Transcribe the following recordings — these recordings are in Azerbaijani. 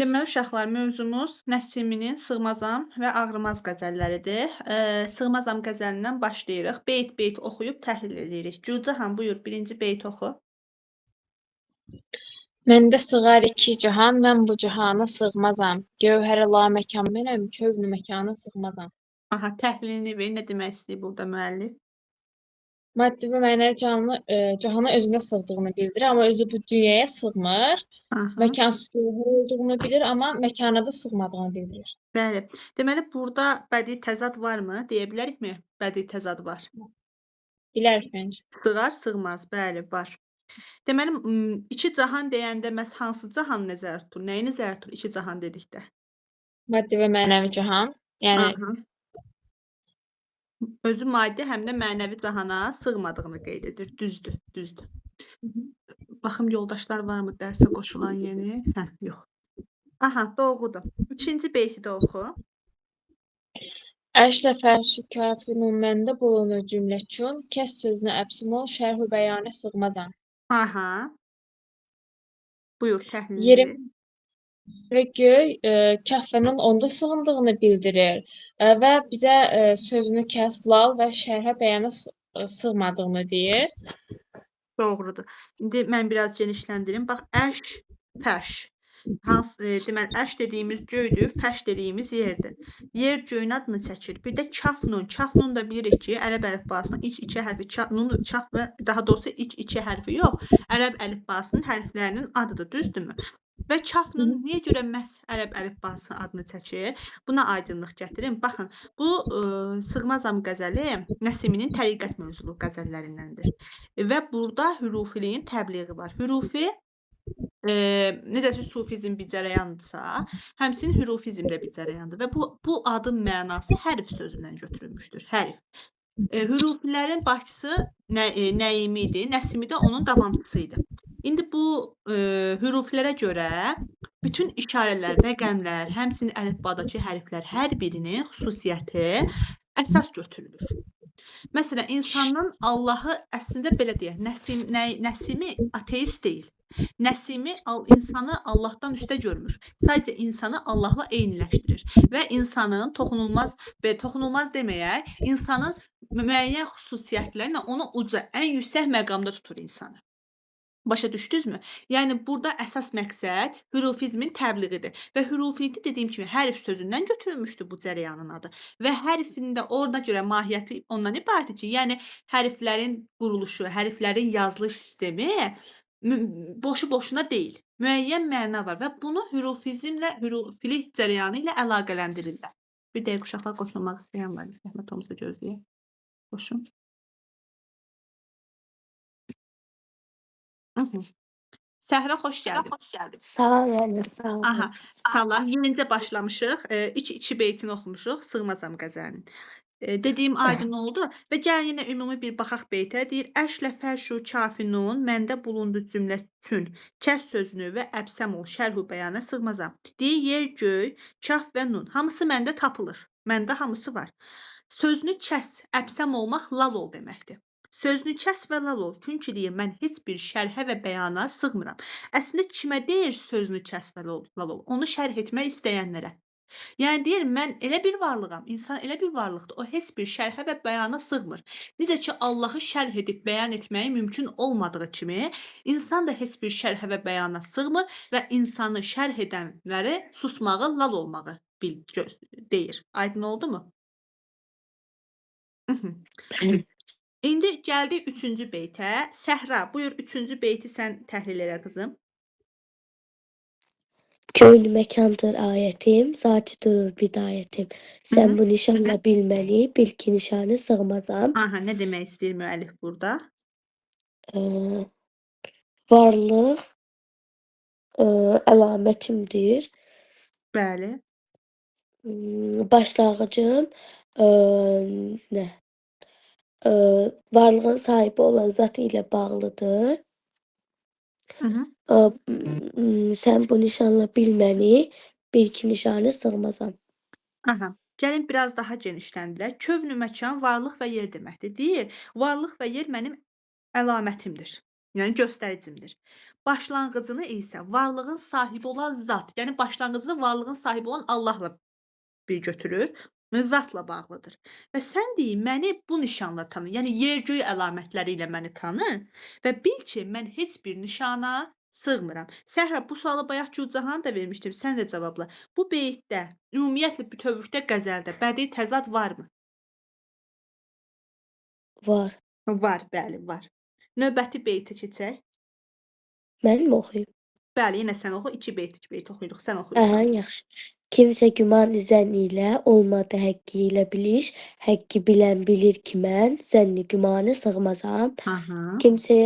Deməli, uşaqlar, mövzumuz Nəsiminin Sığmazam və Ağrımaz qəzəlləridir. Sığmazam qəzəlindən başlayırıq. Beyt-beyt oxuyub təhlil edirik. Gülcahan, buyur, birinci beyt oxu. Məndə sığar iki cahan, mən bu cahana sığmazam. Gövhər-i laməkan mənəm, kövn-ü məkana sığmazam. Aha, təhlilini ver. Nə demək istəyir burada müəllif? Maddi və mənəvi cahanı özünə sığdığını bildirir, amma özü bu dünyaya sığmır. Aha, Məkansız gövhər olduğunu bilir, amma məkana da sığmadığını bildirir. bəli. Deməli, burada bədii təzad varmı? Deyə bilərikmi? Bədii təzad var. Bilərik məncə. Sığar, sığmaz. Bəli, var. Deməli, iki cahan deyəndə məhz hansı cahan nəzərdə tutulur? Nəyi nəzərdə tutulur iki cahan dedikdə? Maddi və mənəvi cahan, yəni Aha. Özü maddi həm də mənəvi cahana sığmadığını qeyd edir. Düzdür, düzdür. Baxım yoldaşlar varmı dərsə qoşulan yeni? Hə, yox. Aha, doğrudur. İkinci beyti də oxu. əşlə fərşi kafinun məndə bulunur cümləkün, kəs sözünə əpsin ol, şərh-ü bəyana sığmazam. Aha. Buyur təhlilini Yerim ver. və göy kəffənin onda sığındığını bildirir və bizə sözünü kəs, lal və şərhə bəyana sığmadığını deyir. Doğrudur. İndi mən biraz genişləndirim. Bax, əş, fəş. Deməli, əş dediyimiz göydür, fəş dediyimiz yerdir. Yer göyün adını çəkir. Bir də kafnun. Kafnun da bilirik ki, ərəb əlifbasının ilk iki hərfi nun, çaf və daha doğrusu ilk iki hərfi yox, ərəb əlifbasının hərflərinin adıdır, düzdürmü? Və kafnun niyə görə məhz ərəb əlifbasının adını çəkir? Buna aydınlıq gətirin. Baxın, bu Sığmazam qəzəli Nəsiminin təriqət mövzulu qəzəllərindəndir. Və burada hürufiliyin təbliği var. Hürufi necə ki, sufizm bir cərəyandırsa, həmçinin hürufizm də bir cərəyandır və bu adın mənası hərf sözündən götürülmüşdür. Hərf. Hürufilərin başçısı Nəimi idi, Nəsimi də onun davamçısı idi. İndi bu hürufilərə görə bütün işarələr, rəqəmlər, həmçinin əlifbadakı hərflər hər birinin xüsusiyyəti əsas götürülür. Məsələn, insanın Allahı əslində belə deyək, Nəsimi ateist deyil. Nəsimi insanı Allahdan üstə görmür. Sadəcə insanı Allahla eyniləşdirir və insanın toxunulmaz deməyək, insanın müəyyən xüsusiyyətlərlə onu uca, ən yüksək məqamda tutur insanı. Başa düşdünüzmü? Yəni, burada əsas məqsəd hürufizmin təbliğidir və hürufiyyi dediyim kimi hərf sözündən götürülmüşdür bu cərəyanın adı və hərfin də ona görə mahiyyəti ondan ibarətdir ki, yəni hərflərin quruluşu, hərflərin yazılış sistemi boşu-boşuna deyil. Müəyyən məna var və bunu hürufilik cərəyanı ilə əlaqələndirirlər. Bir dəqiq uşaqlar qoşulmaq istəyən var. Rəhmət olmasa gözləyək. Qoşun. Səhra, xoş gəldin. Sağ olun, sağ olun. Aha, salam. Yenicə başlamışıq. İki beytini oxumuşuq Sığmazam qəzəlinin. Dediyim aydın oldu və gəlin yenə ümumi bir baxaq beytə. Deyir, əşlə fərşu kafinun məndə bulundu cümlə üçün kəs sözünü və əbsəm ol şərh-ü bəyana sığmazam. Deyir, yer, göy, kaf və nun. Hamısı məndə tapılır. Məndə hamısı var. Sözünü kəs, əbsəm olmaq lal ol deməkdir. Sözünü kəs və lal ol. Çünki deyir, mən heç bir şərhə və bəyana sığmıram. Əslində kimə deyir sözünü kəs və lal ol? Onu şərh etmək istəyənlərə. Yəni deyir, mən elə bir varlığam, insan elə bir varlıqdır, o heç bir şərhə və bəyana sığmır. Necə ki, Allahı şərh edib bəyan etməyi mümkün olmadığı kimi, insan da heç bir şərhə və bəyana sığmır və insanı şərh edənləri susmağı, lal olmağı deyir. Aydın oldu mu? İndi gəldik üçüncü beytə. Səhra, buyur üçüncü beyti sən təhlil elə qızım. Könlü məkandır ayətim, zati durur bidayətim. Sən bu nişanla bilməni, bil ki nişanı sığmazam. Aha, nə demək istəyir müəllif burada? Varlıq əlamətimdir. Bəli. Başlanğıcım nə? Varlığın sahibi olan zat ilə bağlıdır. Sən bu nişanla bilməni, bil ki nişanı sığmazam. Aha. Gəlin biraz daha genişləndirək. Kövn-ü məkan varlıq və yer deməkdir. Deyir, varlıq və yer mənim əlamətimdir. Yəni göstəricimdir. başlanğıcını isə varlığın sahibi olan zat, yəni başlanğıcını varlığın sahibi olan Allahla bir götürür, zatla bağlıdır. Və sən deyir, məni bu nişanla tanı, yəni yer-göy əlamətləri ilə məni tanı və bil ki, mən heç bir nişana sığmıram. Səhra, bu sualı bayaq Gülcahan da vermişdim, sən də cavabla. Bu beytdə, ümumiyyətlə bütövlükdə qəzəldə bədii təzad varmı? Var. Var, bəli, var. Növbəti beytə keçək. Mən mi oxuyum? Bəli, yenə sən oxu, 2 beyt, 3 beyt oxuyuruq, sən Aha, oxuyursan. yaxşı. Kimsə güman zənnilə olmadı həqqi ilə biliş, həqqi bilən bilir ki, mən zənni gümanı sığmazam. Aha. Kimsə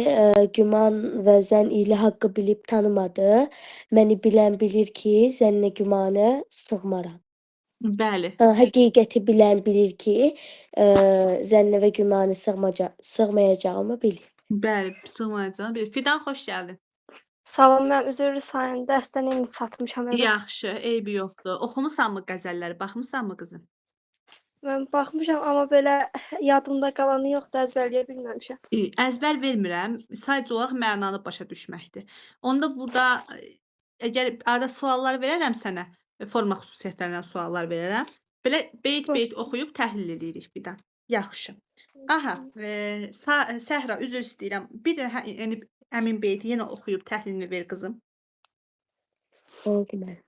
güman və zənn ilə haqqı bilib tanımadı, məni bilən bilir ki, zənnə gümanı sığmaram. Bəli, Həqiqəti bilən bilir ki, zənnə və gümanı sığmayacağımı bilir. bəli, sığmayacağını bilir. Fidan, xoş gəldin. Salam, mən üzrlü sayən dərsdən indi çatmışam evə. Yaxşı, eybi yoxdur. Oxumusanmı qəzəlləri, baxmısanmı qızım? Mən baxmışam, amma belə yadımda qalanı yoxdur, əzbərləyə bilməmişəm. Əzbər vermirəm, sadəcə olaraq mənanı başa düşməkdir. Onda burada əgər arada suallar verərəm sənə, forma xüsusiyyətlərindən suallar verərəm. Belə beyt-beyt oxuyub təhlil edirik bir də. Yaxşı. Aha, Səhra, üzr istəyirəm. Bir də yəni həmin beyti yenə oxuyub təhlilini ver qızım. Oldu mən.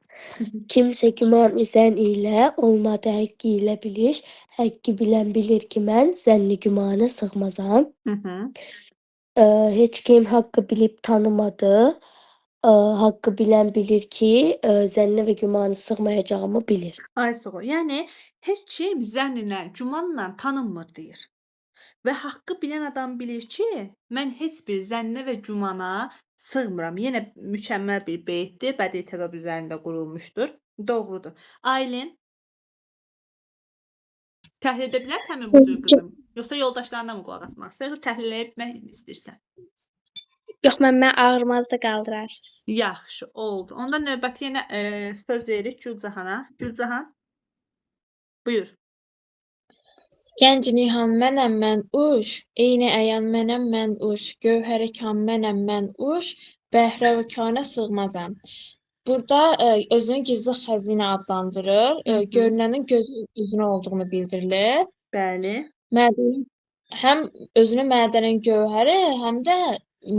Kimsə güman zənn ilə olmadı həqqi ilə biliş, həqqi bilən bilir ki, mən zənni gümanı sığmazam. Hı -hı. Heç kim haqqı bilib tanımadı. Haqqı bilən bilir ki, zənnə və gümanı sığmayacağımı bilir. Ay sağ ol. Yəni heç kim zənnlə, gümanla tanınmır deyir. Və haqqı bilən adam bilir ki, mən heç bir zənnə və gümana sığmıram. Yenə mükəmməl bir beytdir, bədii təzad üzərində qurulmuşdur. Doğrudur. Aylin, təhlil edə bilərsənmi bu cür qızım? Yoxsa yoldaşlarına mı qulaq asmaq istəyirsən, yoxsa təhlil etmək mi istəyirsən? Yox, mən ağırmazda qaldırarsınız. Yaxşı, oldu. Onda növbəti yenə söz veririk Gülcahana. Gülcahan, buyur. Gənc nihan mənəm mən uş, eyni əyan mənəm mən uş, gövhəri kan mənəm mən uş, bəhrə və kana sığmazam. Burada özünü gizli xəzinə adlandırır, görünənin özünə olduğunu bildirilir. Bəli. Mədənin həm özünü mədənin gövhəri, həm də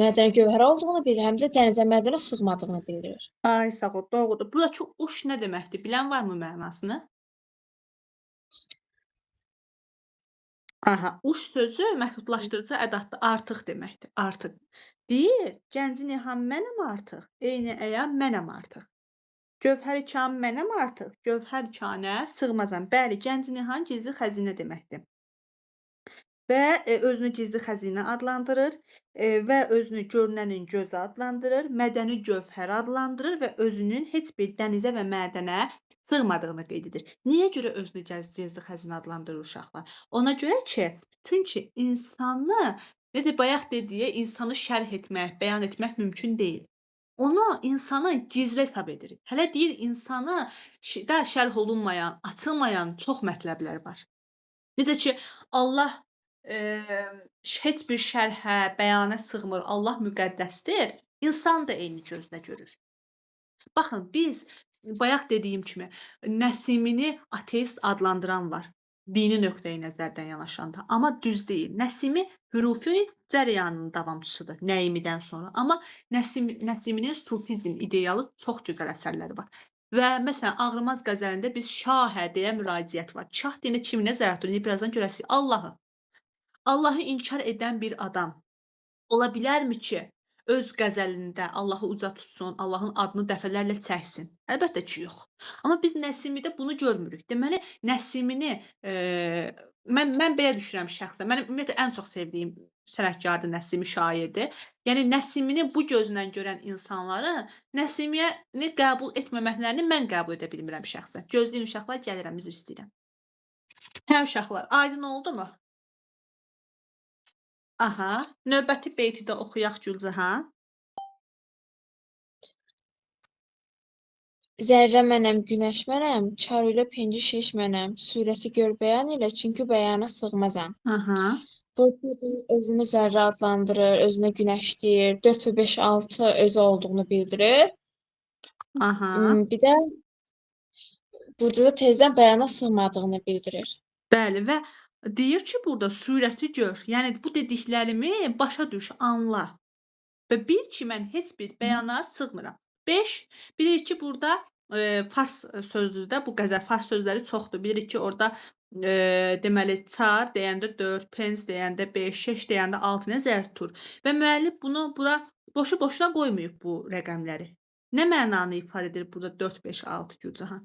mədənin gövhəri olduğunu bilir, həm də dənizə mədənə sığmadığını bildirir. Ay sağ ol, doğrudur. Burada çox uş nə deməkdir? Bilən varmı mənasını? Aha, uş sözü məhdudlaşdırıcı ədatdır, artıq deməkdir, artıq. Deyir, gənci nihan mənəm artıq, eyni əyan mənəm artıq. Gövhəri kan mənəm artıq, gövhər kanə sığmazam. Bəli, gənci nihan gizli xəzinə deməkdir. Və özünü gizli xəzinə adlandırır və özünü görünənin gözü adlandırır, mədəni gövhər adlandırır və özünün heç bir dənizə və mədənə sığmadığını qeyd edir. Niyə görə özünü gizli xəzinə adlandırır uşaqlar? Ona görə ki, çünki insanı, necə bayaq dediyi, insanı şərh etmək, bəyan etmək mümkün deyil. Onu insanı gizli hesab edir. Hələ deyir, insanı da şərh olunmayan, açılmayan çox mətləblər var. Necə ki, Allah heç bir şərhə, bəyana sığmır, Allah müqəddəsdir, insan da eyni gözlə görür. Baxın, biz bayaq dediyim kimi, Nəsimini ateist adlandıran var, dini nöqteyi nəzərdən yanaşanda. Amma düz deyil. Nəsimi hürufi cərəyanının davamçısıdır Nəimidən sonra. Amma Nəsiminin sufizm idealı çox gözəl əsərləri var. Və məsələn, Ağrımaz qəzəlində biz şahə deyə müraciət var. Şah deyəndə kiminə zərf edir? Birazdan görəsiniz. Allahı. Allahı inkar edən bir adam ola bilərmi ki, öz qəzəlində Allahı uca tutsun, Allahın adını dəfələrlə çəksin? Əlbəttə ki, yox. Amma biz Nəsimidə bunu görmürük. Deməli, Nəsimini mən belə düşünürəm şəxsən. Mənim ümumiyyətlə ən çox sevdiyim sənətkardır, Nəsimi şairdir. Yəni Nəsimini bu gözlə görən insanları Nəsimini qəbul etməməklərini mən qəbul edə bilmirəm şəxsən. Gözləyin uşaqlar, gəlirəm, üzr istəyirəm. Hə uşaqlar, aydın oldu mu? Aha, növbəti beyti də oxuyaq Gülcahan. Zərrə mənəm, günəş mənəm, çar ilə penci şeş mənəm, surəti gör bəyan ilə, çünki bəyana sığmazam. Aha. burada özünü zərrə adlandırır, özünə günəş deyir. 4 və 5, 6 özü olduğunu bildirir. Aha. Bir də burada da tezdən bəyana sığmadığını bildirir. Bəli və deyir ki, burada surəti gör. Yəni bu dediklərimi başa düş, anla. Və bil ki, mən heç bir bəyana sığmıram. 5 bilirik ki, burada fars sözdür bu qəzəl fars sözləri çoxdur. Bilirik ki, orada deməli çar deyəndə 4, pens deyəndə 5, şeş deyəndə 6 nəzərdə tutulur. Və müəllif bunu bura boşu-boşuna qoymayıb bu rəqəmləri. Nə mənanı ifadə edir burada 4, 5, 6 Gülcahan?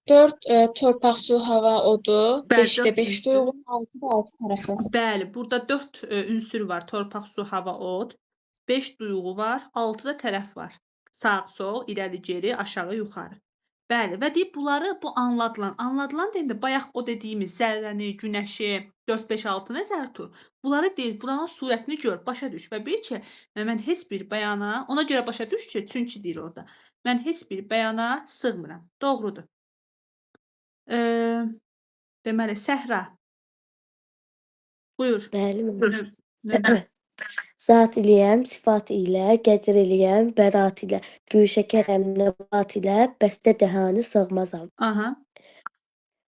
4 torpaq, su, hava, odu, Bəli, 5 də dörd 5 ünsür. duyğu, 6 da 6 tərəfi. Bəli, burada 4 ünsür var. Torpaq, su, hava, od. 5 duyğu var, 6 da tərəf var. Sağ, sol, irəli, geri, aşağı, yuxarı. Bəli, və deyib bunları bu anladılan deyəndə bayaq o dediyimiz zərrəni, günəşi, 4, 5, 6 nəzərdə tutur. Bunları deyil, buranın surətini gör, başa düş və bil ki, mən heç bir bəyana, ona görə başa düş ki, çünki deyir orada. Mən heç bir bəyana sığmıram. Doğrudur. Deməli, Səhra. Buyur. Bəli, Növ növbə. Zat eləyəm, sifat ilə, qədir eləyəm, bərat ilə, güşəkərəm, nəbat ilə, bəstə dəhanı sığmazam. Aha.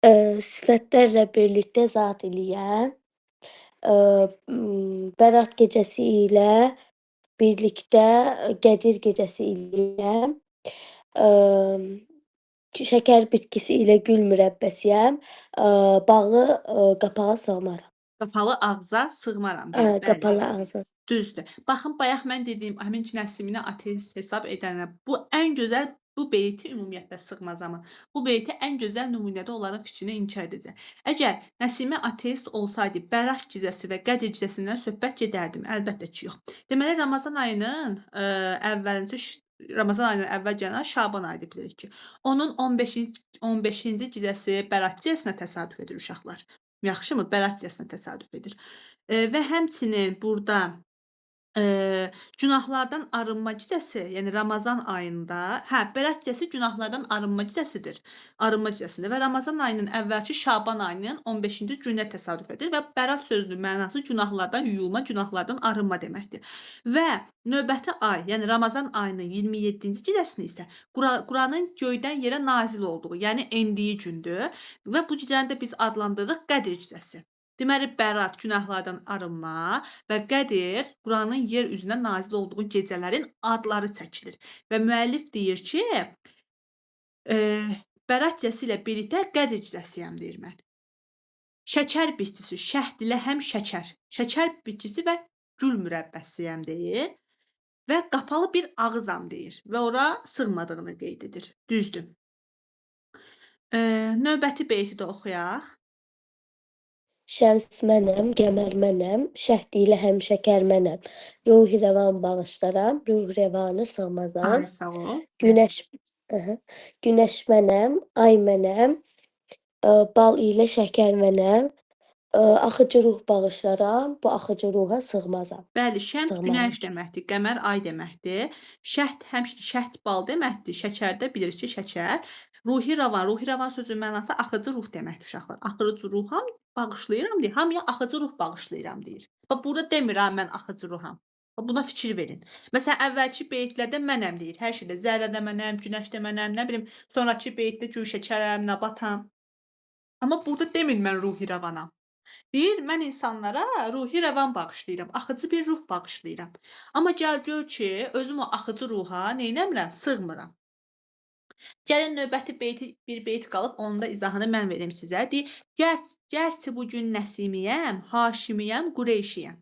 Sifətlərlə birlikdə zat eləyəm, bərat gecəsi ilə birlikdə qədir gecəsi eləyəm, şəkər bitkisi ilə gül mürəbbəsiyəm, bağlı qapağa sığmaram. Qapalı ağza sığmaram deyir. Bəli. Qapalı ağza. Düzdür. Baxın, bayaq mən dediyim həmin ki, Nəsimini ateist hesab edənlər bu ən gözəl bu beyti ümumiyyətlə sığmazamı. Bu beyti ən gözəl nümunədə onların fikrini inkar edəcək. Əgər Nəsimi ateist olsaydı, Bərak gecəsi və Qədir gecəsindən söhbət gedərdim. Əlbəttə ki, yox. Deməli, Ramazan ayının Ramazan ayının əvvəl gələn Şaban ayıdır bilirik ki. Onun 15-ci gecəsi Bərak gecəsinə təsadüf edir uşaqlar. Yaxşımı? Bərak gecəsinə təsadüf edir. Və həmçinin burada günahlardan arınma gecəsi, yəni Ramazan ayında, Bərak gecəsi günahlardan arınma gecəsidir. Arınma gecəsidir və Ramazan ayının əvvəlki Şaban ayının 15-ci gününə təsadüf edir və Bərat sözünün mənası günahlardan yuyulma, günahlardan arınma deməkdir. Və növbəti ay, yəni Ramazan ayının 27-ci gecəsini isə Quranın göydən yerə nazil olduğu, yəni endiyi gündür və bu gecəni də biz adlandırırıq Qədir gecəsi. Deməli, Bərat günahlardan arınma və Qədir Quranın yer üzünə nazil olduğu gecələrin adları çəkilir. Və müəllif deyir ki, Bərat gecəsi ilə birlikdə Qədir gecəsiyəm deyir mən. Şəkər bitkisi, şəhd ilə həm şəkər. Şəkər bitkisi və gül mürəbbəsiyəm deyir və qapalı bir ağızam deyir və ora sığmadığını qeyd edir. Düzdür. Növbəti beyti də oxuyaq. Şəms mənəm, qəmər mənəm, şəhdi ilə həm şəkər mənəm. Ruhi rəvan bağışlaram, ruh rəvanı sığmazam. Ay, sağ ol. Günəş mənəm, ay mənəm, bal ilə şəkər mənəm. Axıcı ruh bağışlaram, bu axıcı ruha sığmazam. Bəli, şəms Sığmaram. günəş deməkdir, qəmər ay deməkdir. Şəhd həmişə şəhd bal deməkdir. Şəkərdə bilirik ki, şəkər. Ruhi ravan sözünün mənası axıcı ruh deməkdir uşaqlar. Axıcı ruham bağışlayıram deyir. Hamıya axıcı ruh bağışlayıram deyir. Bax burada demirəm mən axıcı ruham. Bax buna fikir verin. Məsələn, əvvəlki beytlərdə mənəm deyir. Hər şeydə zərrədə mənəm, günəşdə mənəm, nə bilim, sonrakı beytdə gül şəkərəm, nabatam. Amma burada demir mən ruhi ravanam. Deyir, mən insanlara ruhi rəvan bağışlayıram, axıcı bir ruh bağışlayıram. Amma gəl gör ki, özüm o axıcı ruha neynəmirəm, sığmıram. Gəlin növbəti bir beyt qalıb, onun da izahını mən verim sizə. Deyir, gərçi bugün Nəsimiyəm, Haşimiyəm, Qureyşiyəm.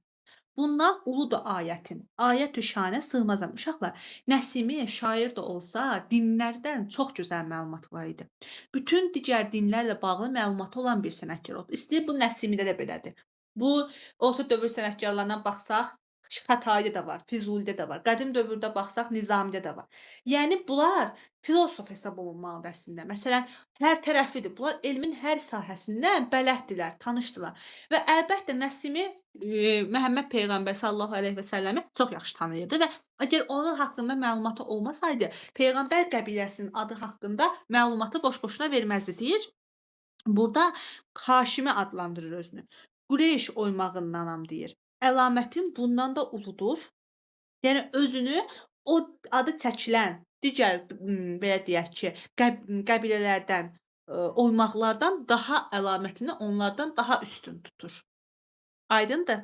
Bundan uludur ayətim. Ayət-ü şanə sığmazam. Uşaqlar, Nəsimi şair də olsa, dinlərdən çox gözəl məlumat var idi. Bütün digər dinlərlə bağlı məlumatı olan bir sənətkar oldu. İstəyir bu Nəsimidə də belədir. Bu, orta dövr sənətkarlarına baxsaq, Xətaydə də var, Füzulidə də var. Qədim dövrdə baxsaq, Nizamidə də var. Yəni, bunlar filosof hesab olunmalıdır əslində. Məsələn, hər tərəflidir. Bunlar elmin hər sahəsindən bələddirlər, tanışdılar. Və əlbəttə Nəsimi Məhəmməd Peyğəmbər sallallahu əleyhi və səlləmi çox yaxşı tanıyırdı və əgər onun haqqında məlumatı olmasaydı, Peyğəmbər qəbiləsinin adı haqqında məlumatı boş-boşuna verməzdi deyir. Burada Haşimi adlandırır özünü. Qureyş oymağındanam deyir. Əlamətim bundan da uludur. Yəni özünü o adı çəkilən digər belə deyək ki, qəbilələrdən, oymaqlardan daha əlamətini onlardan daha üstün tutur. Aydındır?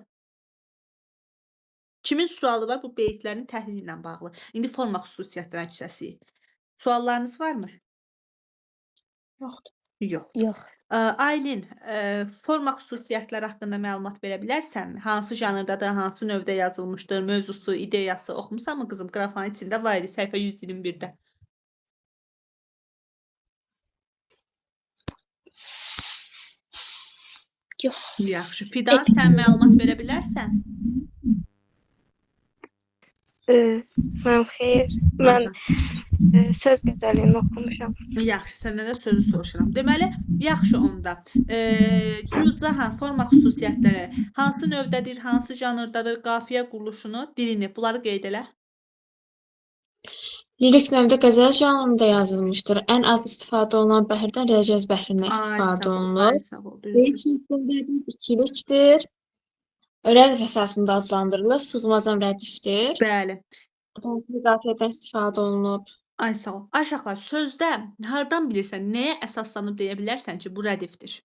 Kimin sualı var bu beytlərin təhlili ilə bağlı? İndi forma xüsusiyyətlərinə keçəcəyik. Suallarınız varmı? Yoxdur. Yox. Yox. Aylin, forma xüsusiyyətləri haqqında məlumat verə bilərsənmi? Hansı janrdadır, hansı növdə yazılmışdır, mövzusu, ideyası oxumusanmı qızım? Qrafanın içində var idi, səhifə 121-də. Yox. Yaxşı. Fidan, sən məlumat verə bilərsən? Mən xeyr. Mən söz gözəlliyini oxumuşam. Yaxşı, səndən də sözü soruşuram. Deməli, yaxşı onda. Gülcahan forma xüsusiyyətləri hansı növdədir, hansı janrdadır, qafiyə quruluşunu, dilini, bunları qeyd elə. Lirik növdə qəzəl janrında yazılmışdır. Ən az istifadə olunan bəhrdən rəcəz bəhrindən Ay istifadə sağ ol, olunur. ay sağ ol. Beyt Düzdür. şəklindədir, ikilikdir. Rədif əsasında adlandırılır, sığmazam rədifdir. Bəli. İzafiyədən istifadə olunub. Ay sağ ol. Aşağı sözdə hardan bilirsən, nəyə əsaslanıb deyə bilərsən ki, bu rədifdir?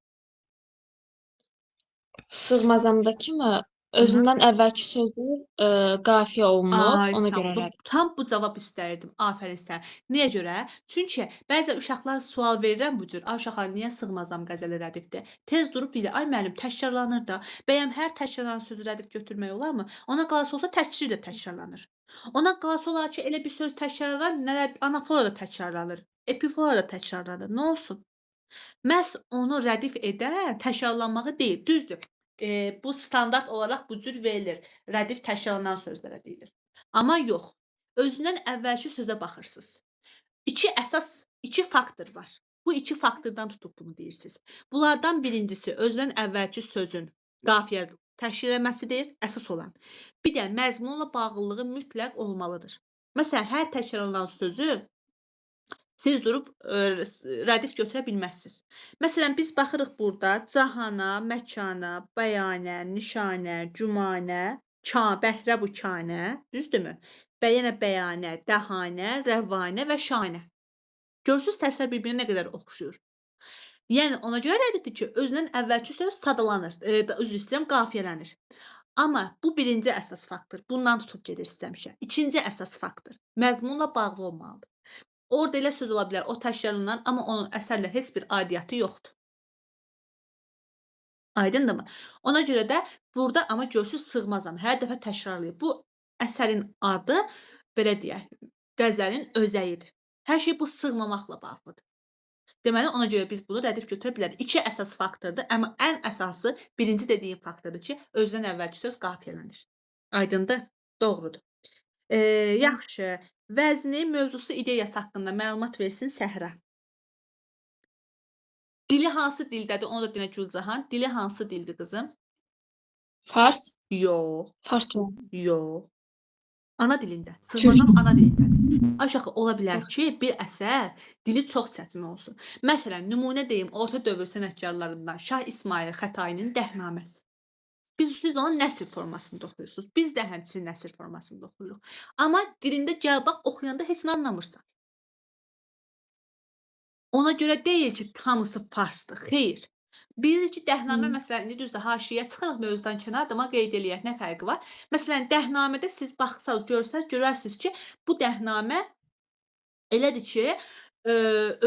Sığmazamdakı mı? Özündən əvvəlki sözlər qafiyə olunub, Ay ona sağ ol. görə rədif. Tam bu cavab istəyirdim. Afərin sənə. Niyə görə? Çünki bəzən uşaqlar sual verirəm bu cür. Ay uşaqlar, niyə sığmazam qəzəli rədifdir? Tez durub bilir. Ay müəllim, təkrarlanır da. Bəyəm hər təkrarlanan sözü rədif götürmək olarmı? Ona qalsa olsa təkrir də təkrarlanır. Ona qalsa olar ki, elə bir söz təkrarlanır, nə anafora da təkrarlanır, epifora da təkrarlanır. Nə olsun? Məhz onu rədif edən təkrarlanmağı deyil. Düzdür. Bu standart olaraq bu cür verilir. Rədif təkrarlanan sözlərə deyilir. Amma yox. Özündən əvvəlki sözə baxırsınız. İki faktor var. Bu iki faktordan tutub bunu deyirsiniz. Bunlardan birincisi özündən əvvəlki sözün qafiyə təşkil etməsidir, əsas olan. Bir də məzmunla bağlılığı mütləq olmalıdır. Məsələn, hər təkrarlanan sözü siz durub rədif götürə bilməzsiniz. Məsələn, biz baxırıq burada cahana, məkana, bəyanə, nişanə, cümanə, bəhrə-vü kanə, düzdürmü? Bəyənə, bəyanə, dəhanə, rəvanə və şanə. Görürsünüz səslər bir-birinə nə qədər oxşuyur. Yəni ona görə rədifdir ki, özündən əvvəlki söz sadalanır, üzr istəyirəm, qafiyələnir. Amma bu birinci əsas faktor. Bundan tutub gedirsiz həmişə. İkinci əsas faktor. Məzmunla bağlı olmalıdır. Orada elə söz ola bilər, o təkrarlanan, amma onun əsərlə heç bir aidiyyatı yoxdur. Aydındırmı? Ona görə də burada amma görürsünüz sığmazam. Hər dəfə təkrarlayır. Bu əsərin adı, belə deyək, qəzəlin özəyidir. Hər şey bu sığmamaqla bağlıdır. Deməli, ona görə biz bunu rədif götürə bilərik. İki əsas faktordur, amma ən əsası birinci dediyim faktordur ki, özdən əvvəlki söz qafiyələnir. Aydındır? Doğrudur. Yaxşı. Vəzni, mövzusu, ideyası haqqında məlumat versin Səhra. Dili hansı dildədir? Onu da deyək Gülcahan. Dili hansı dildir qızım? Fars, Yox. farsça. Yox. Ana dilində. Sığmazam ana dilindədir. Aşağı ola bilər ki, bir əsər dili çox çətin olsun. Məsələn, nümunə deyim, orta dövr sənətkarlarından Şah İsmayıl Xətainin Dəhnaməsi. Siz onun nəsr formasında oxuyursunuz. Biz də həmçinin nəsr formasında oxuyuruq. Amma dilində gəl bax, oxuyanda heç nə anlamırsan. Ona görə deyil ki, hamısı farsdır. Xeyr. Bilirik ki, Dəhnamə məsələn, indi düzdür, haşiyə çıxırıq mövzudan kənarda, amma qeyd eləyək nə fərqi var. Məsələn, Dəhnamədə siz baxsaz, görsəz, görərsiniz ki, bu Dəhnamə elədir ki,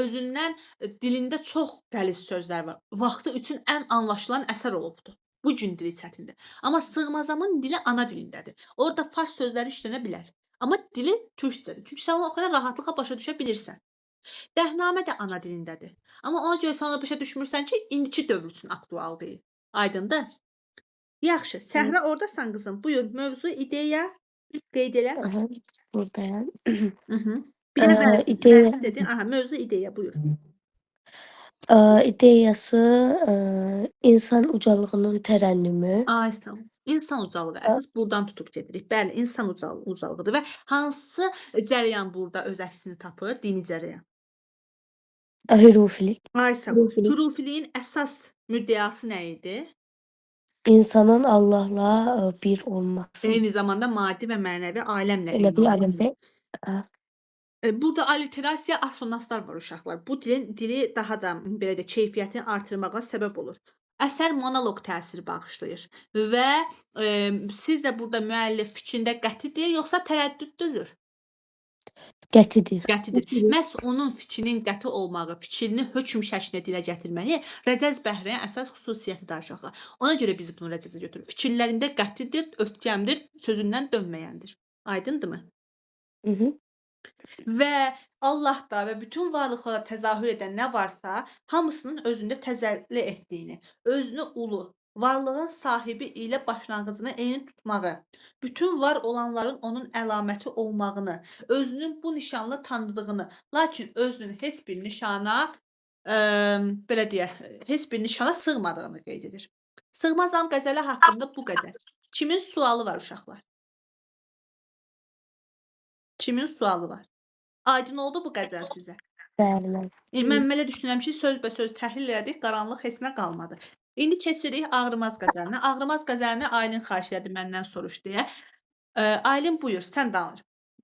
özündən dilində çox qəliz sözlər var. Vaxtı üçün ən anlaşılan əsər olubdur. Bu gün dili çətindir. Amma sığmazamın dili ana dilindədir. Orada fars sözləri işlənə bilər. Amma dili türkçədir. Çünki sən onu o qədər rahatlıqla başa düşə bilirsən. Dəhnamə də ana dilindədir. Amma ona görə sən onu başa düşmürsən ki, indiki dövr üçün aktual deyil. Aydındır? Yaxşı. Səhra oradasan qızım. Buyur. Mövzu, ideya qeyd elə. Aha, buradayım. Bir də İdeya. vəzn dedin. Aha, mövzu, ideya. Buyur. İdeyası insan ucalığının tərənnümü. Ay sağ ol. İnsan ucalığı əsas buradan tutub gedirik. Bəli, insan ucalığıdır və hansı cərəyan burada öz əksini tapır? Dini cərəyan. Hürufilik. Ay sağ ol. Hürufilik. Hürufiliyin əsas müddəası nə idi? İnsanın Allah'la bir olması. Eyni zamanda maddi və mənəvi aləmlə Öyle eyni bir olması. alemde. Burada alliterasiya, assonaslar var uşaqlar. Bu dili daha da belə də keyfiyyətini artırmağa səbəb olur. Əsər monoloq təsiri bağışlayır və siz də burada müəllif fikrində qətidir, yoxsa tərəddüddür? Qətidir. Qətidir. Məhz onun fikrinin qəti olmağı, fikrini hökm şəklində dilə gətirməyi Rəcəz Bəhrinin əsas xüsusiyyətidir uşaqlar. Ona görə biz bunu Rəcəzə götürürük. Fikirlərində qətidir, ötkəmdir, sözündən dönməyəndir. Aydındırmı? Hı hı. Və Allahda və bütün varlıqlara təzahür edən nə varsa, hamısının özündə təzəlli etdiyini, özünü ulu, varlığın sahibi ilə başlanğıcını eyni tutmağı, bütün var olanların onun əlaməti olmağını, özünün bu nişanla tanıdığını, lakin özünün heç bir nişana, belə deyək, heç bir nişana sığmadığını qeyd edir. Sığmazam qəzəli haqqında bu qədər. Kimin sualı var uşaqlar? Kimin sualı var? Aydın oldu bu qəzəl sizə? Bəli, mən. Mən belə düşünürəm ki, sözbəsöz təhlil elədik, qaranlıq heç nə qalmadı. İndi keçirik Ağrımaz qəzəlinə. Ağrımaz qəzəlini Aylin xahiş elədi məndən soruş deyə. Aylin buyur, sən danış.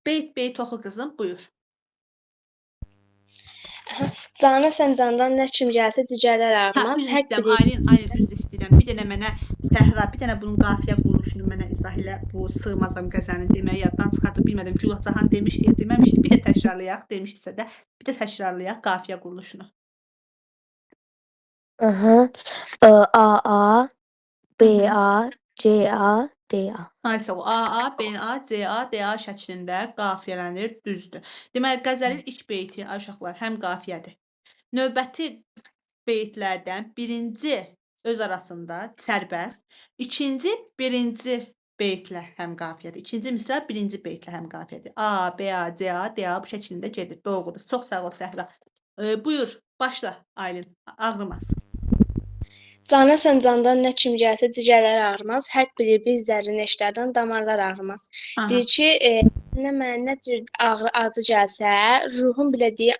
Beyt oxu qızım, buyur. Cana sən candan nə kim gəlsə cigərlər ağrımaz. Üzr Həq istəyirəm, bilir. Aylin üzr istəyirəm. Bir dənə mənə Səhra, bir dənə bunun qafiyə quruluşunu mənə izah elə. Bu sığmazam qəzəlini deməyi yaddan çıxartıb bilmədim. Güllah Cahan demişdi ya deməmişdi. Bir də təkrarlayaq, demişdisə də bir də təkrarlayaq qafiyə quruluşunu. Aha. A, B, A, C, A, D, A. Aysə o A, B, A, C, A, D, A şəklində qafiyələnir, düzdür. Deməli, qəzəlin ilk beyti, ay uşaqlar, həm qafiyədir. Növbəti beytlərdən birinci öz arasında sərbəst, ikinci birinci beytlə həm qafiyədir. İkinci misra birinci beytlə həm qafiyədir. A, B, A, C, A, D, A bu şəkildə gedir. Doğrudur. Çox sağ ol Səhra. Buyur, başla Aylin. Ağrımaz. Cana sən candan nə kim gəlsə cigərlər ağrımaz. Həq bilir biz zərrin eşlərdən damarlar ağrımaz. Aha. Deyir ki, mənə nə cür acı gəlsə, ruhum bilədiyi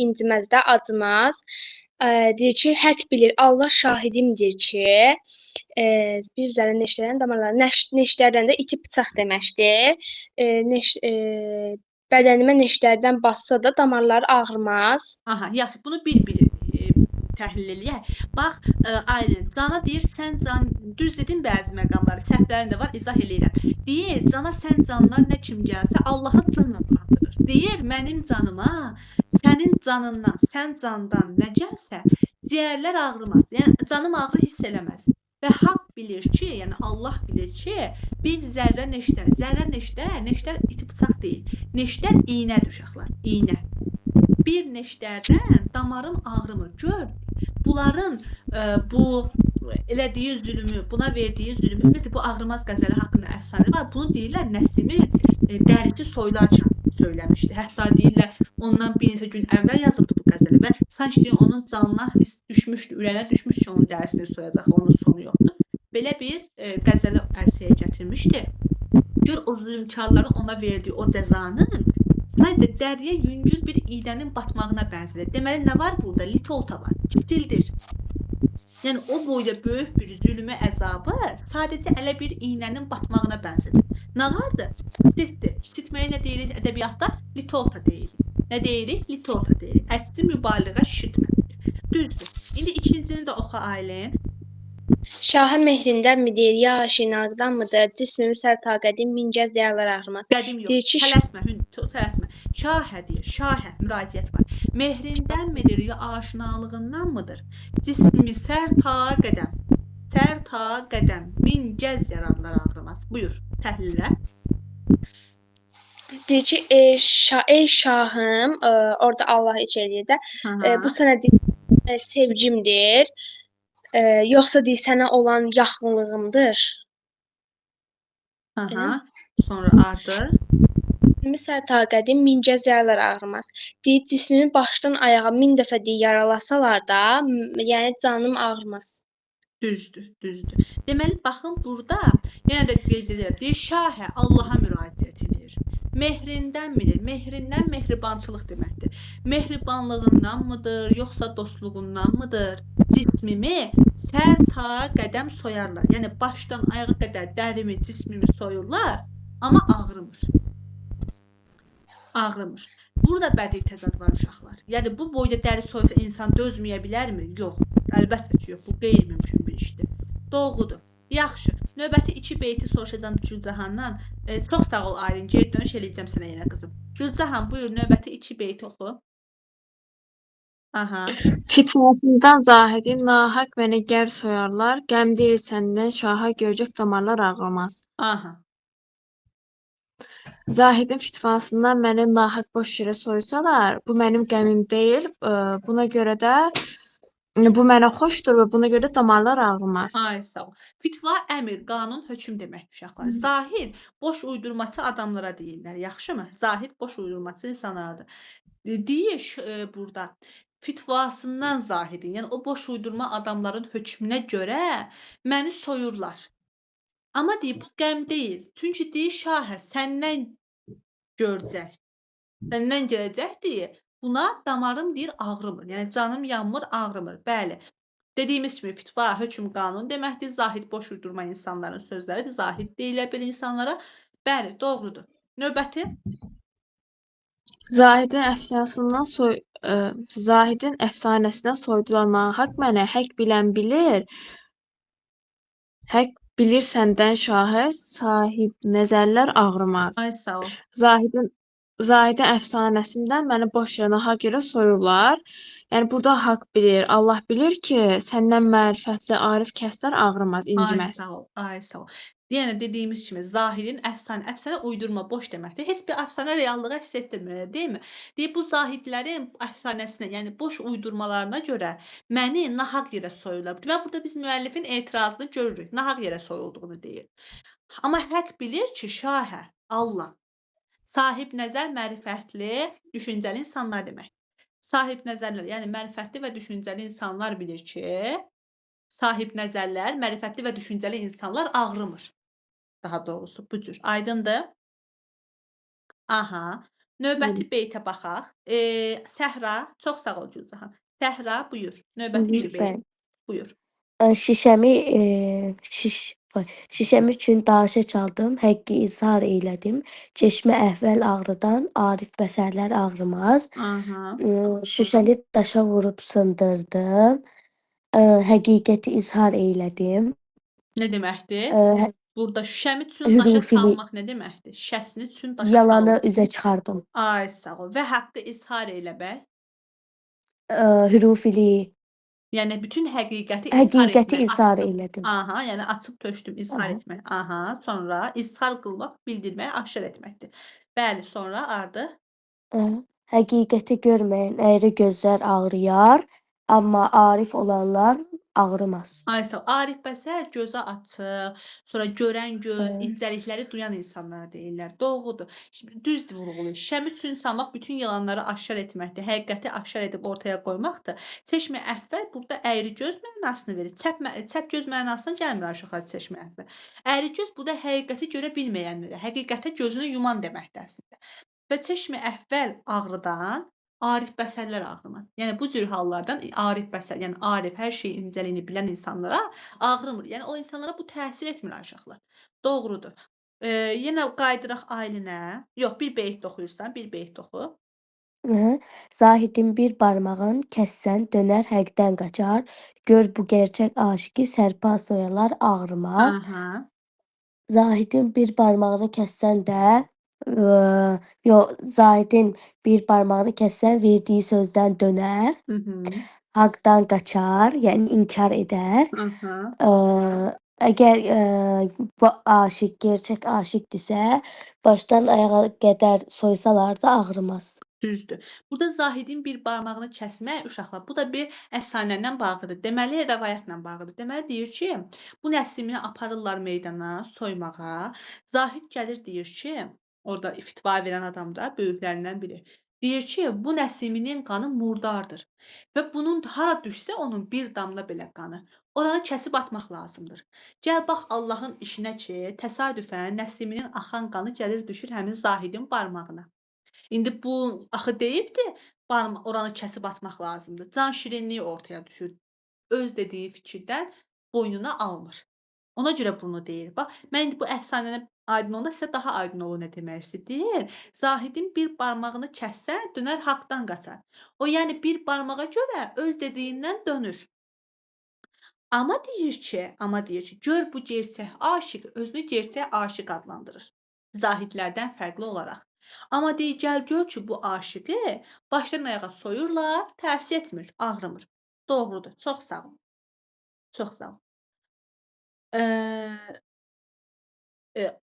inciməz də acımaz. Deyir ki, həq bilir, Allah şahidimdir ki, bir zərrin neşlərdən damarlar, neşlərdən də iti bıçaq deməkdir. Bədənimə neşlərdən bassa da damarlar ağrımaz. Aha, yaxşı, bunu bir təhlil eləyək. Bax, Aylin, cana deyir, sən can, düz dedin bəzi məqamları, səhvlərin də var, izah eləyirəm. Deyir, cana sən candan nə kim gəlsə, Allaha canla qandırır. Deyir, mənim canıma, sənin canından, sən candan nə gəlsə, ciyərlər ağrımaz. Yəni, canım ağrı hiss eləməz. Və haqq bilir ki, yəni Allah bilir ki, bir zərrə neştər iti bıçaq deyil. Neştər iynədir uşaqlar, iynə. Bir neştərdən damarım ağrımır. Gör, bunların bu elədiyi zülmü, buna verdiyi zülmü, ümumiyyətlə bu Ağrımaz qəzəli haqqında əfsanə var. Bunu deyirlər Nəsimi dərisi soylarkən söyləmişdi. Hətta deyirlər ondan bir neçə gün əvvəl yazıbdı bu qəzəli və sanki onun canına düşmüşdü, ürəyinə düşmüş ki, onun dərisini soyacaq, onun sonu yoxdur. Belə bir qəzəli ərsəyə gətirmişdi. Gör o zülmkarların ona verdiyi o cəzanın sadəcə dəriyə yüngül bir iynənin batmağına bənzər. Deməli, nə var burada? Litolta var, kiçildir. Yəni, o boyda böyük bir zülmü əzabı sadəcə elə bir iynənin batmağına bənzər. Nağardır? Kiçiltdir. Kiçiltməyə nə deyirik ədəbiyyatda? Litolta deyirik. Nə deyirik? Litolta deyirik. Əksi mübaliğə şişirtmə. Düzdür. İndi ikincini də oxu Aylin. Şahə mehrindənmidir, ya aşinaqdanmıdır, cismimi sər taqədim, mingəz diyarlar ağrımaz. Qədim yox, tələsmə. Şahə deyir, şahə, müraciət var. Mehrindənmidir, ya aşinalığındanmıdır? Cismimi sər ta qədəm, mingəz diyarlar ağrımaz. Buyur, təhlillə. Deyir ki, ey şahım, orada Allah iç eləyir də, bu sənə deyir, sevgimdir. Yoxsa deyir, sənə olan yaxınlığımdır. Aha, sonra ardı. Cismimi sər taqədim, mingəz yaralar ağrımaz. Deyir, cismimi başdan ayağa 1000 dəfə deyir, yaralasalar da, yəni canım ağrımaz. Düzdür. Deməli, baxın burada, yenə də qeyd edirəm, deyir, şahə Allaha müraciət edir. Mehrindənmidir? Mehrindən mehribançılıq deməkdir. Mehribanlığındanmıdır, yoxsa dostluğundanmıdır? Cismimi sər ta qədəm soyarlar. Yəni başdan ayağa qədər dərimi, cismimi soyurlar, amma ağrımır. Ağrımır. Burada bədii təzad var uşaqlar. Yəni bu boyda dəri soysa insan dözməyə bilərmi? Yox. Əlbəttə ki, yox. Bu qeyri-mümkün bir işdir. Doğrudur. Yaxşı. Növbəti 2 beyti soruşacağam Gülcahandan. Çox sağ ol Aylin. Geri dönüş eləyəcəm sənə yenə qızım. Gülcahan, buyur növbəti 2 beyti oxu. Aha. Fitvasından Zahidin nahaq mənə gər soyarlar, qəm deyil səndən şaha görcək damarlar ağlamaz. Aha. Zahidin fitvasından məni nahaq boş yerə soysalar, bu mənim qəmim deyil. Buna görə də bu mənə xoşdur və buna görə də damarlar ağlamaz. Ay sağ ol. Fitva əmr, qanun, hökm deməkdir uşaqlar. Zahid boş uydurmaçı adamlara deyirlər, yaxşımı? Zahid boş uydurmaçı insanlardır. Deyir burada fitvasından Zahidin, yəni o boş uydurma adamların hökmünə görə məni soyurlar. Amma deyir bu qəm deyil. Çünki deyir şahə səndən görcək. Səndən gələcək deyir. Buna damarım deyir ağrımır. Yəni canım yanmır, ağrımır. Bəli. Dediyimiz kimi fitva, hökm, qanun deməkdir. Zahid boş uydurma insanların sözləridir. Zahid deyilə bir insanlara. Bəli, doğrudur. Növbəti. Zahidin əfsanəsindən soydular nahaq mənə, həq bilən bilir. Həq bilir səndən şahə, sahib nəzərlər ağrımaz. Ay sağ ol. Zahidin əfsanəsindən məni boş yerə nahaq yerə soyurlar. Yəni burada haqq bilir, Allah bilir ki, səndən mərifətli arif kəslər ağrımaz, Ay inciməz. sağ ol. Ay sağ ol. Yəni dediyimiz kimi Zahidin əfsanə uydurma boş deməkdir. Heç bir əfsanə reallığı əks etdirmir, deyilmi? Deyir bu Zahidlərin əfsanəsinə, yəni boş uydurmalarına görə məni nahaq yerə soyurlar. Deməli burada biz müəllifin etirazını görürük. Nahaq yerə soyulduğunu deyir. Amma həq bilir ki, şahə, Allah sahib nəzər mərifətli, düşüncəli insanlar demək. Sahib nəzərlər, yəni mərifətli və düşüncəli insanlar bilir ki, sahib nəzərlər, mərifətli və düşüncəli insanlar ağrımır. Daha doğrusu bu cür. Aydındır? Aha. Növbəti beytə baxaq. Səhra, çox sağ ol Gülcahan. Səhra, buyur. Növbəti 2 beyt. Buyur. Şişəmi üçün daşa çaldım, həqqi izhar eylədim. Çeşmə əhvəl ağrıdan, arif bəsərlər ağrımaz. Aha. Şüşəli daşa vurub sındırdım. Həqiqəti izhar eylədim. Nə deməkdir? Ə, Burada şüşəmi üçün daşa Hürufili. çalmaq nə deməkdir? Şüşəsini üçün daşa Yalanı çalmaq. üzə çıxardım. Ay sağ ol. Və haqqı izhar eləmək. Hürufili. Yəni bütün həqiqəti Həqiqəti etmək, izhar açdım. eylədim. Aha, yəni açıb tökdüm, izhar Aha. etmək. Aha, sonra izhar qılmaq, bildirmək, aşkar etməkdir. Bəli, sonra ardı. Həqiqəti görməyən əyri gözlər ağrıyar, amma arif olanlar ağrımaz. Ay sağ ol. Arif bəsər gözə açıq, sonra görən göz, Hı. incəlikləri duyan insanlara deyirlər. Doğrudur. Şimdi düzdür vurğulayır. Şəmi üçün salmaq bütün yalanları aşkar etməkdir. Həqiqəti aşkar edib ortaya qoymaqdır. Çeşmə əhvəl burada əyri göz mənasını verir. Çəp göz mənasına gəlmir aşağı çeşmə əhvəl. Əyri göz burada həqiqəti görə bilməyənlərə, həqiqətə gözünü yuman deməkdir əslində. Və çeşmə əhvəl ağrıdan arif bəsərlər ağrımaz. Yəni bu cür hallardan arif bəsər, yəni arif hər şeyi incəliyini bilən insanlara ağrımır. Yəni o insanlara bu təsir etmir aşağılar. Doğrudur. Yenə qaydıraq Aylinə. Yox, bir beyt oxuyursan, bir beyt oxu. Zahidin bir barmağın kəssən dönər həqdən qaçar. Gör bu gerçək aşıqı sərpa soyalar ağrımaz. Aha. Zahidin bir barmağını kəssən də Zahidin bir barmağını kəssən verdiyi sözdən dönər. Hı -hı. Haqdan qaçar, yəni inkar edər. Aha. Əgər bu aşiq gerçək aşiqdirsə, başdan ayağa qədər soysalar da ağrımaz. Düzdür. Burada Zahidin bir barmağını kəsmək uşaqlar, bu da bir əfsanə ilə bağlıdır. Deməli, rəvayətlə bağlıdır. Deməli deyir ki, bu Nəsimini aparırlar meydana soymağa. Zahid gəlir deyir ki, orada fitva verən adam da böyüklərindən biri. Deyir ki, bu Nəsiminin qanı murdardır və bunun hara düşsə onun bir damla belə qanı, oranı kəsib atmaq lazımdır. Gəl bax Allahın işinə ki, təsadüfən Nəsiminin axan qanı gəlir düşür həmin Zahidin barmağına. İndi bu axı deyibdi, oranı kəsib atmaq lazımdır. Can şirinliyi ortaya düşür. Öz dediyi fikirdən boynuna almır. Ona görə bunu deyir. Bax, mən indi bu əfsanəni aydın olanda sizə daha aydın olur nə demək istəyir. Zahidin bir barmağını kəssən, dönər haqdan qaçar. O yəni bir barmağa görə öz dediyindən dönür. Amma deyir ki, gör bu gerçək aşiq özünü gerçək aşiq adlandırır. Zahidlərdən fərqli olaraq. Amma deyir, gəl gör ki, bu aşiqi başdan ayağa soyurlar, təsir etmir, ağrımır. Doğrudur. Çox sağ ol. Çox sağ ol.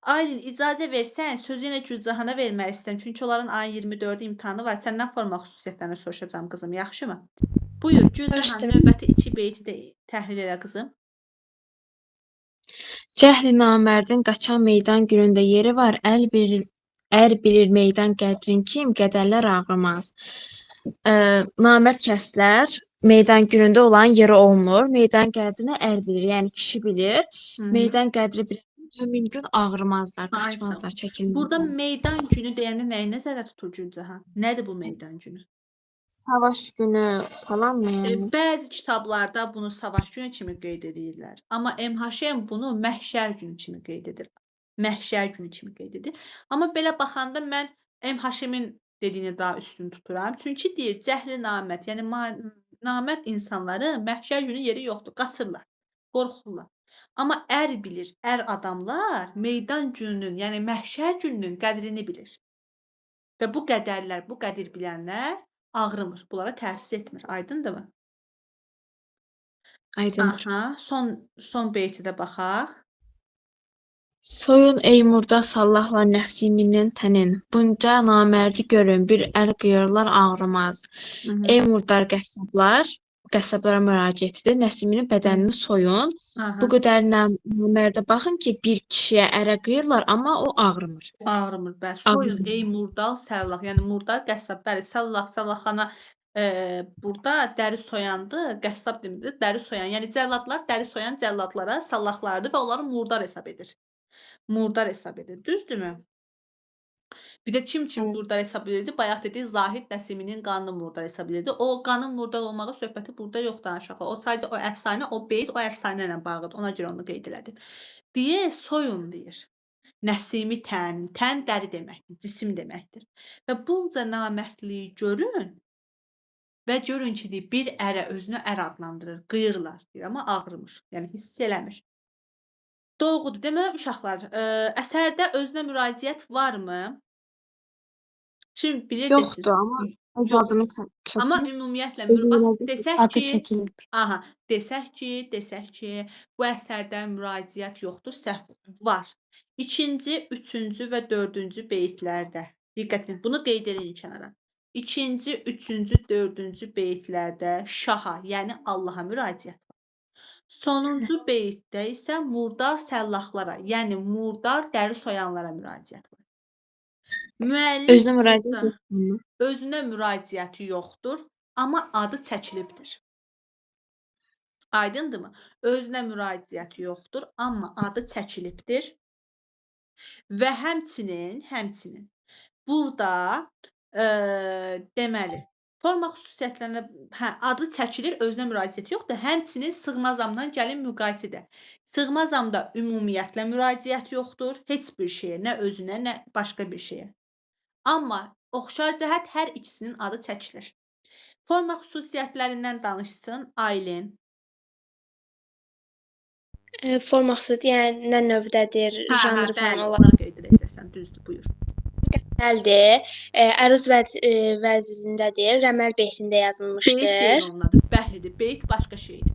Aylin, icazə versən, sözü yenə Gülcahana vermək istəyirəm. Çünki onların ayın 24-ü imtahanı var. Səndən forma xüsusiyyətlərini soruşacağam qızım, yaxşımı? Buyur, Gülcahan, Başla. növbəti 2 beyti də təhlil elə qızım. Cəhli namərdin qaçan meydan günündə yeri var, ər bilir meydan qədrin kim, qədərlər ağrımaz. Namərd kəslər meydan günündə olan yeri olmur. Meydan qədrini ər bilir, yəni kişi bilir. Meydan qədri bilir. Həmin gün ağrımazlar, Ay, qaçmazlar, sağ ol. çəkilmezlər. Burada meydan günü deyəndə nəyi nəzərdə tutur Gülcahan? Nədir bu meydan günü? Savaş günü falan mı yəni? Bəzi kitablarda bunu savaş günü kimi qeyd edirlər. Amma MHM bunu məhşər günü kimi qeyd edir. Məhşər günü kimi qeyd edir. Amma belə baxanda mən MHM-in dediyini daha üstün tuturam. Çünki deyir, cəhli namərd, yəni namərd insanları məhşər günü yeri yoxdur, qaçırlar, qorxurlar. Amma ər bilir, ər adamlar meydan gününün, yəni məhşər gününün qədrini bilir. Və bu qədərlər, bu qədir bilənlər ağrımır, bunlara təsir etmir. Aydındırmı? Aydındır. Aha, son beyti də baxaq. Soyun ey murda sallahlar Nəsiminin tənin. Bunca namərdi görün, bir əl qıyırlar ağrımaz. Ey murdar qəssablara müraciətidir. Nəsiminin bədənini soyun. Aha, Bu qədər namərdə baxın ki, bir kişiyə ərə qıyırlar, amma o ağrımır. ağrımır. Bəs soyun Ağrımır. ey murdar səllah, yəni murdar qəssab, bəli, səllaxana burada dəri soyandı, qəssab deməkdir, dəri soyan. Yəni cəlladlar dəri soyan cəlladlara sallaqlardır və onları murdar hesab edir. Murdar hesab edir. Düzdürmü? Bir də kim Evet. murdar hesab edirdi? Bayaq dedik, Zahid Nəsiminin qanını murdar hesab edirdi. O qanın murdar olmağı söhbəti burada yoxdur uşaqlar. O sadəcə o əfsanə, o beyt o əfsanə ilə bağlıdır. Ona görə onu qeyd elədim. Deyir, soyun deyir. Nəsimi tən, tən dəri deməkdir, cisim deməkdir. Və bunca namərdliyi görün və görün ki, deyir, bir ərə özünü ər adlandırır, qıyırlar, deyir, amma ağrımır. Yəni hiss eləmir. Doğrudur. Deməli uşaqlar, əsərdə özünə müraciət varmı? Kim bilir desin. Yoxdur, amma öz Yox. adını Amma çəkir. ümumiyyətlə Özünə bax, müraciət desək Adı ki, çəkilib. aha, desək ki, bu əsərdə müraciət yoxdur, səhv var. 2-ci, 3-cü və 4-cü beytlərdə. Diqqət edin, bunu qeyd edin kənara. 2-ci, 3-cü, 4-cü beytlərdə şaha, yəni Allaha müraciət var. Sonuncu beytdə isə murdar səllahlara, yəni murdar dəri soyanlara müraciət var. Müəllif Özünə müraciət burada yoxdur. özünə müraciəti yoxdur, amma adı çəkilibdir. Aydındırmı? Özünə müraciəti yoxdur, amma adı çəkilibdir. Və həmçinin burada deməli, forma xüsusiyyətlərinə adı çəkilir, özünə müraciət yoxdur. Həmçinin sığmazamdan gəlin müqayisə. Sığmazamda ümumiyyətlə müraciət yoxdur, heç bir şeyə, nə özünə, nə başqa bir şeyə. Amma oxşar cəhət hər ikisinin adı çəkilir. Forma xüsusiyyətlərindən danışsın Aylin. Forma xüsusiyyəti yəni nə növdədir, janrı falan bəli, olar. onları qeyd edəcəksən, düzdür, buyur. Gəldi. Əruz vəznindədir, rəməl behrində Beyt yazılmışdır. deyil onun adı, bəhirdir. Beyt başqa şeydir.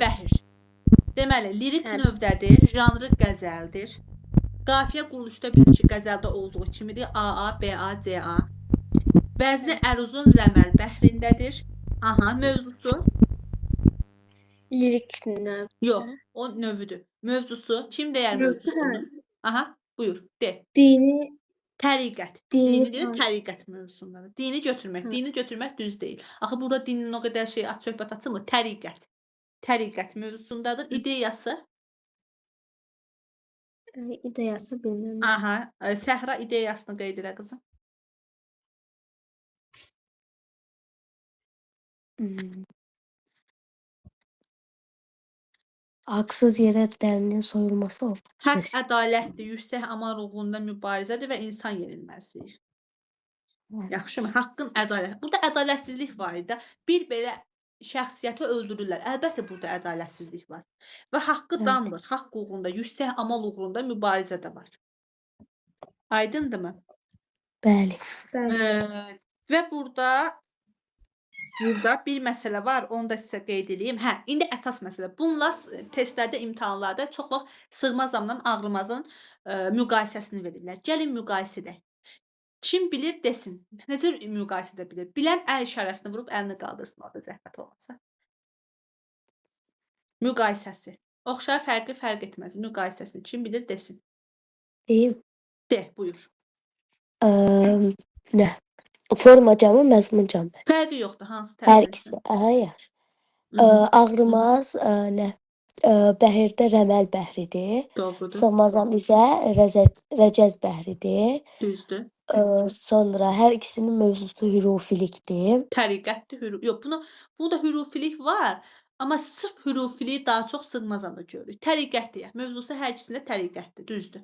Bəhir. Deməli, lirik Hə. növdədir, janrı qəzəldir. Qafiyə quruluşda bilir ki, qəzəldə olduğu kimidir. AA, BA, CA. Vəzni əruzun rəməl bəhrindədir. Aha, mövzusu. Lirik növ. Yox, o növüdür. Mövzusu kim deyər Mövzusu, mövzusunu? Aha, buyur, de. Dini Təriqət. Dini Dini deyil, falan. təriqət mövzusundadır. Dini götürmək. Hə. Dini götürmək düz deyil. Axı burada dinin o qədər şey söhbət açılmır. Təriqət. Təriqət mövzusundadır. İdeyası. İdeyası bilmirəm. Aha. Səhra ideyasını qeyd edə qızım. Hmm. Haksız yere değerinin soyulması o. Haqq, Mesela. ədalətdir, yüksək amal uğrunda mübarizədir və insan yenilməzliyi. Yaxşımı? Haqqın ədalət. Burada ədalətsizlik var idi. Bir belə şəxsiyyəti öldürürlər. Əlbəttə burada ədalətsizlik var. Və haqqı Evet. danmır. Haqq uğrunda, yüksək amal uğrunda mübarizə də var. Aydındırmı? Bəli. Bəli. Və burada bir məsələ var. Onu da sizə qeyd edeyim. Hə, indi əsas məsələ. Bunlar testlərdə, imtahanlarda çox vaxt sığmazamla ağrımazın müqayisəsini verirlər. Gəlin müqayisə edək. Kim bilir desin. Necə müqayisə edə bilir? Bilən əl işarəsini vurub əlini qaldırsın orada zəhmət olmasa. Müqayisəsi. Oxşar fərq etməz. Müqayisəsini kim bilir desin. Deyim. De, buyur. Ne? Forma camı, məzmun camı. Fərqi yoxdur. Hansı Hər tərəfdən? ikisi. Aha, yaxşı. Hı -hı. Ağrımaz ne? Bəhirdə rəməl bəhridir. Doğrudur. Sığmazam isə rəcəz bəhridir. Düzdür. Sonra hər ikisinin mövzusu hürufilikdir. Təriqətdir. Yox, burada hürufilik var. Amma sırf hürufiliyi daha çox sığmazamda görürük. Təriqətdir. Mövzusu hər ikisində təriqətdir. Düzdür.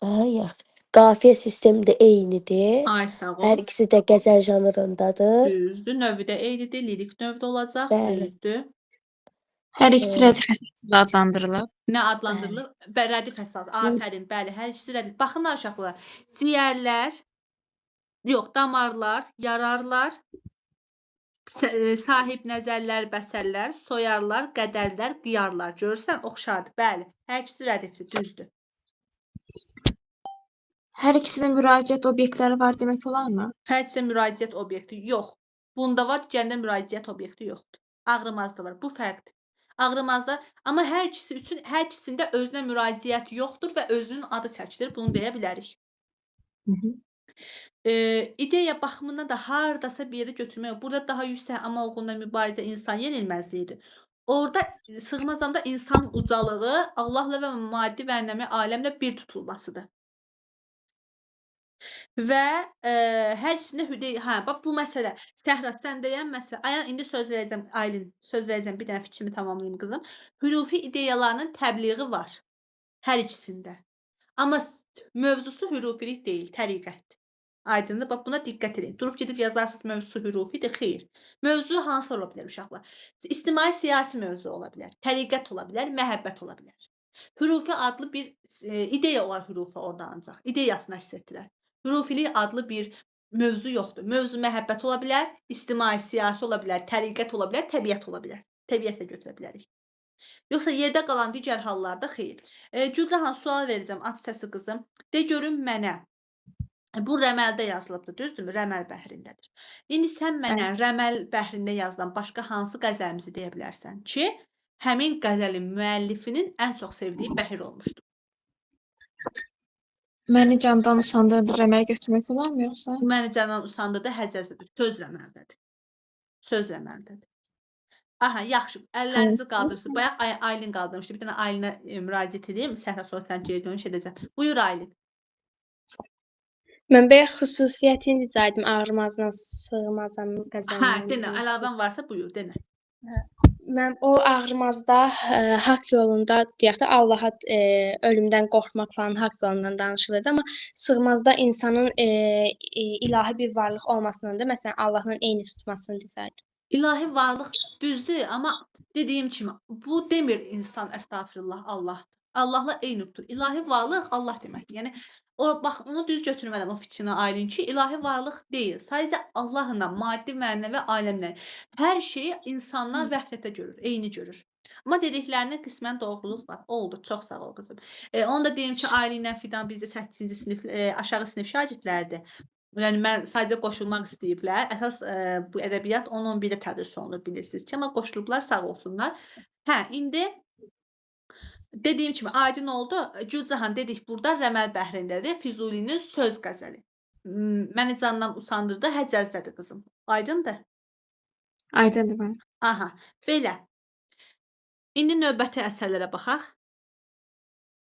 Yaxşı. Qafiyə sistemi də eynidir. Ay sağ ol. Hər ikisi də qəzəl janrındadır. Düzdür. Növü də eynidir. Lirik növdə olacaq. Bəli. Düzdür. Hər ikisi rədif əsasında adlandırılır. Nə adlandırılır? Rədif əsası. Afərin, bəli. Hər ikisi rədif. Baxın da uşaqlar. Ciyərlər, damarlar, yararlar, sahib nəzərlər, bəsərlər, soyarlar, qədərlər, qiyarlar. Görürsən, oxşardır. Bəli. Hər ikisi rədifdir, düzdür. Hər ikisinin müraciət obyektləri var demək olarmı? Hər ikisi müraciət obyekti yox. Bunda var, digərində müraciət obyekti yoxdur. Ağrımazda var. Bu fərqdir. Ağrımazda, amma hər ikisində özünə müraciət yoxdur və özünün adı çəkilir. Bunu deyə bilərik. İdeya baxımından da hardasa bir yerə götürmək. Burada daha yüksək amal uğrunda mübarizə insan yenilməzliyidir. Orada sığmazamda insan ucalığı Allahla və maddi və ənəmi aləmlə bir tutulmasıdır. Və hər ikisində bax bu məsələ. Səhra, sən deyən məsələ. Ayan, indi söz verəcəm, Aylin, söz verəcəm. Bir dənə fikrimi tamamlayım qızım. Hürufi ideyalarının təbliği var. Hər ikisində. Amma mövzusu hürufilik deyil, təriqətdir. Aydındır? Bax buna diqqət edin. Durub gedib yazarsınız mövzusu hürufidir, xeyr. Mövzu hansı ola bilər uşaqlar? İctimai siyasi mövzu ola bilər, təriqət ola bilər, məhəbbət ola bilər. Hürufi adlı bir ideya olar hürufi orada ancaq. İdeyasını əks etdirər. Hürufilik adlı bir mövzu yoxdur. Mövzu məhəbbət ola bilər, ictimai siyasi ola bilər, təriqət ola bilər, təbiət ola bilər. Təbiətlə götürə bilərik. Yoxsa yerdə qalan digər hallarda xeyr. Gülcahan, sual verəcəm, at səsi qızım. De görüm mənə. Bu rəməldə yazılıbdır, düzdürmü? Rəməl bəhrindədir. İndi sən mənə rəməl bəhrində yazılan başqa hansı qəzəlimizi deyə bilərsən ki, həmin qəzəlin müəllifinin ən çox sevdiyi bəhr olmuşdur. Məni candan usandırdı rəməl götürmək olarmı yoxsa? Məni candan usandırdı həzəzdir. Söz rəməldədir. Söz rəməldədir. Aha, yaxşı. Əllərinizi qaldırırsınız. Bayaq Aylin qaldırmışdı. Bir dənə Aylinə müraciət edeyim. Səhra sonra sən geri dönüş edəcəm. Buyur Aylin. Mən bayaq xüsusiyyətini rica etdim ağrımazla sığmazam qəzəlini. Hə, denə. Əlavən varsa buyur, denə. Mən o ağrımazda haqq yolunda deyək də Allaha ölümdən qorxmaq falan haqq yolundan danışılırdı, amma sığmazda insanın ilahi bir varlıq olmasından da məsələn Allahla eyni tutmasını rica etdim. İlahi varlıq düzdür, amma dediyim kimi bu demir insan əstəğfirullah Allahdır. Allahla eyni tutur. İlahi varlıq Allah deməkdir. Yəni bax onu düz götürmələm o fikrini Aylin ki, ilahi varlıq deyil. Sadəcə Allahla, maddi, mənəvi aləmlə hər şeyi insanlar vəhdətə görür, eyni görür. Amma dediklərində qismən doğruluq var. Oldu. Çox sağ ol qızım. Onu da deyim ki, Aylinlə Fidan bizdə 8-ci sinif aşağı sinif şagirdlərdir. Yəni mən sadəcə qoşulmaq istəyiblər. Əsas bu ədəbiyyat 10-11-də tədris olunur bilirsiniz ki, amma qoşulublar sağ olsunlar. Hə, indi Dediyim kimi aydın oldu. Gülcahan dedik burada Rəməl bəhrindədir. Füzulinin söz qəzəli. Məni candan usandırdı, Həcəzdədir qızım. Aydındır? Aydındır mənə. Aha, belə. İndi növbəti əsərlərə baxaq.